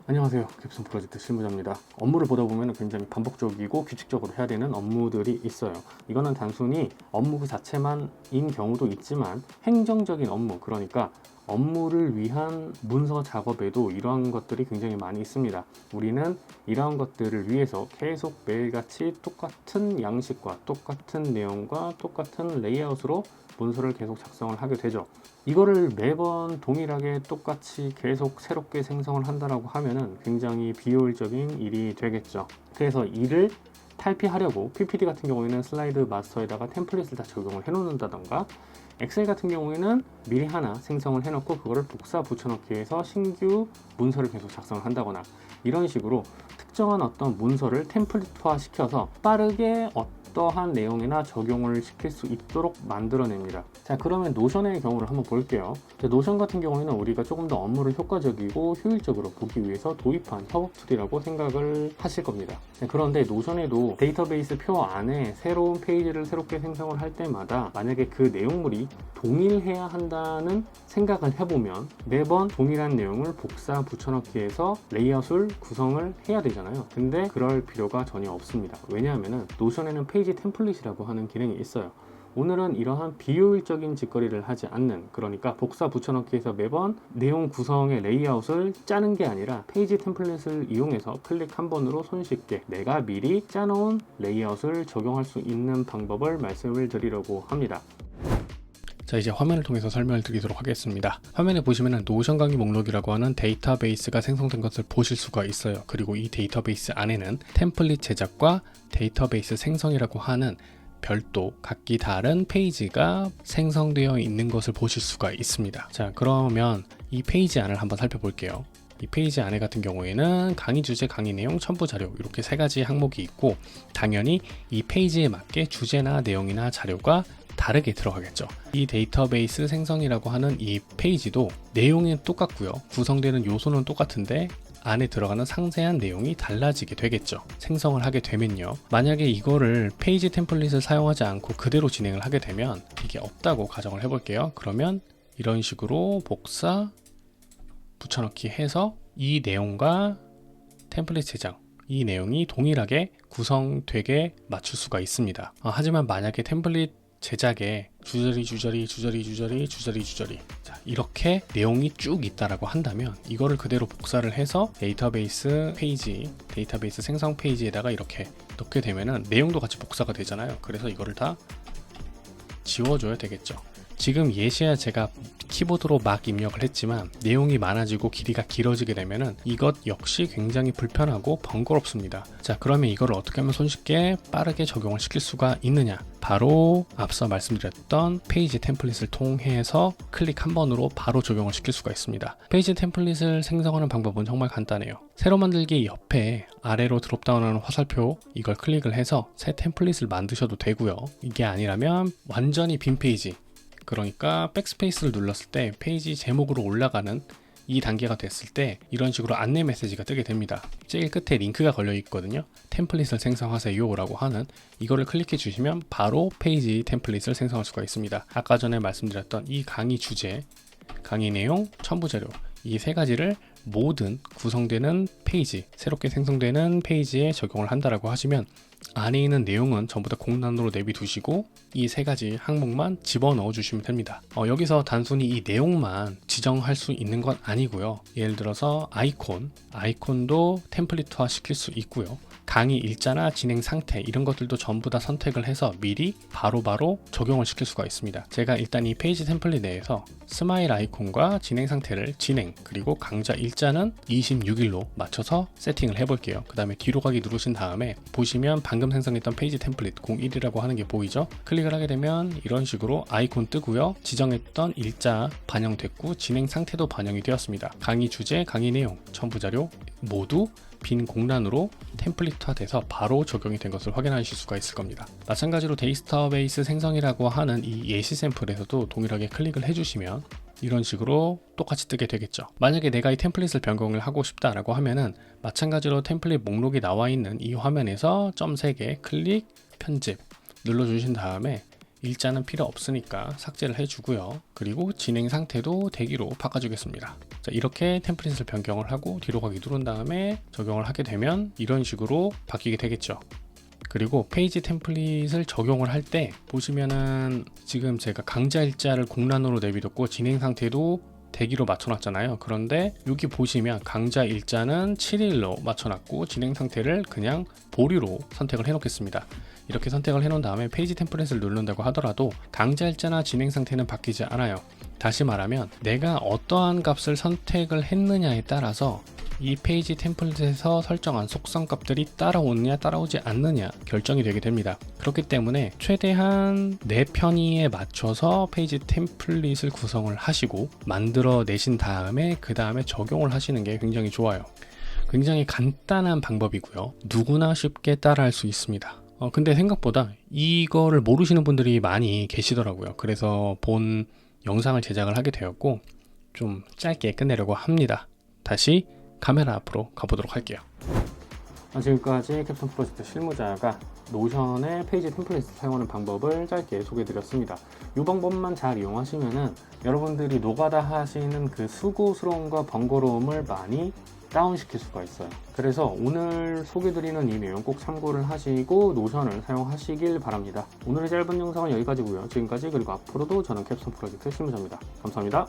안녕하세요. 캡슨 프로젝트 실무자입니다. 업무를 보다 보면 굉장히 반복적이고 규칙적으로 해야 되는 업무들이 있어요. 이거는 단순히 업무 그 자체만인 경우도 있지만 행정적인 업무, 그러니까 업무를 위한 문서 작업에도 이러한 것들이 굉장히 많이 있습니다. 우리는 이러한 것들을 위해서 계속 매일같이 똑같은 양식과 똑같은 내용과 똑같은 레이아웃으로 문서를 계속 작성을 하게 되죠. 이거를 매번 동일하게 똑같이 계속 새롭게 생성을 한다라고 하면은 굉장히 비효율적인 일이 되겠죠. 그래서 이를 탈피하려고 PPT 같은 경우에는 슬라이드 마스터에다가 템플릿을 다 적용을 해 놓는다던가, 엑셀 같은 경우에는 미리 하나 생성을 해놓고 그거를 복사 붙여넣기 해서 신규 문서를 계속 작성을 한다거나, 이런 식으로 특정한 어떤 문서를 템플릿화 시켜서 빠르게 어떠한 내용이나 적용을 시킬 수 있도록 만들어냅니다. 자, 그러면 노션의 경우를 한번 볼게요. 노션 같은 경우에는 우리가 조금 더 업무를 효과적이고 효율적으로 보기 위해서 도입한 협업 툴이라고 생각을 하실 겁니다. 자, 그런데 노션에도 데이터베이스 표 안에 새로운 페이지를 새롭게 생성을 할 때마다 만약에 그 내용물이 동일해야 한다는 생각을 해보면 매번 동일한 내용을 복사 붙여넣기 해서 레이아웃을 구성을 해야 되잖아요. 근데 그럴 필요가 전혀 없습니다. 왜냐하면 노션에는 페이지 템플릿이라고 하는 기능이 있어요. 오늘은 이러한 비효율적인 짓거리를 하지 않는, 그러니까 복사 붙여넣기 해서 매번 내용 구성의 레이아웃을 짜는 게 아니라 페이지 템플릿을 이용해서 클릭 한 번으로 손쉽게 내가 미리 짜놓은 레이아웃을 적용할 수 있는 방법을 말씀을 드리려고 합니다. 자, 이제 화면을 통해서 설명을 드리도록 하겠습니다. 화면에 보시면은 노션 강의 목록이라고 하는 데이터베이스가 생성된 것을 보실 수가 있어요. 그리고 이 데이터베이스 안에는 템플릿 제작과 데이터베이스 생성이라고 하는 별도 각기 다른 페이지가 생성되어 있는 것을 보실 수가 있습니다. 자, 그러면 이 페이지 안을 한번 살펴볼게요. 이 페이지 안에 같은 경우에는 강의 주제, 강의 내용, 첨부 자료 이렇게 세 가지 항목이 있고, 당연히 이 페이지에 맞게 주제나 내용이나 자료가 다르게 들어가겠죠. 이 데이터베이스 생성이라고 하는 이 페이지도 내용이 똑같고요. 구성되는 요소는 똑같은데 안에 들어가는 상세한 내용이 달라지게 되겠죠. 생성을 하게 되면요. 만약에 이거를 페이지 템플릿을 사용하지 않고 그대로 진행을 하게 되면 이게 없다고 가정을 해볼게요. 그러면 이런 식으로 복사, 붙여넣기 해서 이 내용과 템플릿 제작, 이 내용이 동일하게 구성되게 맞출 수가 있습니다. 하지만 만약에 템플릿 제작에 주저리 자, 이렇게 내용이 쭉 있다라고 한다면 이거를 그대로 복사를 해서 데이터베이스 페이지, 데이터베이스 생성 페이지에다가 이렇게 넣게 되면은 내용도 같이 복사가 되잖아요. 그래서 이거를 다 지워줘야 되겠죠. 지금 예시야 제가 키보드로 막 입력을 했지만 내용이 많아지고 길이가 길어지게 되면은 이것 역시 굉장히 불편하고 번거롭습니다. 자, 그러면 이걸 어떻게 하면 손쉽게 빠르게 적용을 시킬 수가 있느냐? 바로 앞서 말씀드렸던 페이지 템플릿을 통해서 클릭 한 번으로 바로 적용을 시킬 수가 있습니다. 페이지 템플릿을 생성하는 방법은 정말 간단해요. 새로 만들기 옆에 아래로 드롭다운하는 화살표, 이걸 클릭을 해서 새 템플릿을 만드셔도 되고요. 이게 아니라면 완전히 빈 페이지, 그러니까 백스페이스를 눌렀을 때 페이지 제목으로 올라가는 이 단계가 됐을 때 이런 식으로 안내 메시지가 뜨게 됩니다. 제일 끝에 링크가 걸려 있거든요. 템플릿을 생성하세요 라고 하는, 이거를 클릭해 주시면 바로 페이지 템플릿을 생성할 수가 있습니다. 아까 전에 말씀드렸던 이 강의 주제, 강의 내용, 첨부 자료, 이 세 가지를 모든 구성되는 페이지, 새롭게 생성되는 페이지에 적용을 한다라고 하시면 안에 있는 내용은 전부 다 공란으로 내비두시고 이 세 가지 항목만 집어넣어 주시면 됩니다. 여기서 단순히 이 내용만 지정할 수 있는 건 아니고요. 예를 들어서 아이콘도 템플릿화 시킬 수 있고요. 강의 일자나 진행 상태 이런 것들도 전부 다 선택을 해서 미리 바로바로 적용을 시킬 수가 있습니다. 제가 일단 이 페이지 템플릿 내에서 스마일 아이콘과 진행 상태를 그리고 강좌 일자는 26일로 맞춰서 세팅을 해볼게요. 그 다음에 뒤로 가기 누르신 다음에 보시면 방금 생성했던 페이지 템플릿 01이라고 하는 게 보이죠? 클릭을 하게 되면 이런 식으로 아이콘 뜨고요. 지정했던 일자 반영됐고 진행 상태도 반영이 되었습니다. 강의 주제, 강의 내용, 첨부 자료 모두 빈 공란으로 템플릿화돼서 바로 적용이 된 것을 확인하실 수가 있을 겁니다. 마찬가지로 데이터베이스 생성이라고 하는 이 예시 샘플에서도 동일하게 클릭을 해주시면 이런 식으로 똑같이 뜨게 되겠죠. 만약에 내가 이 템플릿을 변경을 하고 싶다라고 하면은 마찬가지로 템플릿 목록이 나와 있는 이 화면에서 점 3개 클릭, 편집 눌러주신 다음에 일자는 필요 없으니까 삭제를 해주고요. 그리고 진행 상태도 대기로 바꿔주겠습니다. 자, 이렇게 템플릿을 변경을 하고 뒤로 가기 누른 다음에 적용을 하게 되면 이런 식으로 바뀌게 되겠죠. 그리고 페이지 템플릿을 적용을 할 때 보시면은 지금 제가 강좌 일자를 공란으로 내비뒀고 진행 상태도 대기로 맞춰놨잖아요. 그런데 여기 보시면 강좌 일자는 7일로 맞춰놨고 진행 상태를 그냥 보류로 선택을 해놓겠습니다. 이렇게 선택을 해놓은 다음에 페이지 템플릿을 누른다고 하더라도 강좌 일자나 진행 상태는 바뀌지 않아요. 다시 말하면 내가 어떠한 값을 선택을 했느냐에 따라서 이 페이지 템플릿에서 설정한 속성 값들이 따라오느냐 따라오지 않느냐 결정이 되게 됩니다. 그렇기 때문에 최대한 내 편의에 맞춰서 페이지 템플릿을 구성을 하시고 만들어 내신 다음에 그 다음에 적용을 하시는 게 굉장히 좋아요. 굉장히 간단한 방법이고요. 누구나 쉽게 따라할 수 있습니다. 근데 생각보다 이거를 모르시는 분들이 많이 계시더라고요. 그래서 본 영상을 제작을 하게 되었고 좀 짧게 끝내려고 합니다. 다시 카메라 앞으로 가보도록 할게요. 지금까지 캡스톤 프로젝트 실무자가 노션의 페이지 템플릿을 사용하는 방법을 짧게 소개해드렸습니다. 이 방법만 잘 이용하시면은 여러분들이 노가다 하시는 그 수고스러움과 번거로움을 많이 다운시킬 수가 있어요. 그래서 오늘 소개드리는 이 내용 꼭 참고를 하시고 노션을 사용하시길 바랍니다. 오늘의 짧은 영상은 여기까지고요. 지금까지 그리고 앞으로도 저는 캡스톤 프로젝트 실무자입니다. 감사합니다.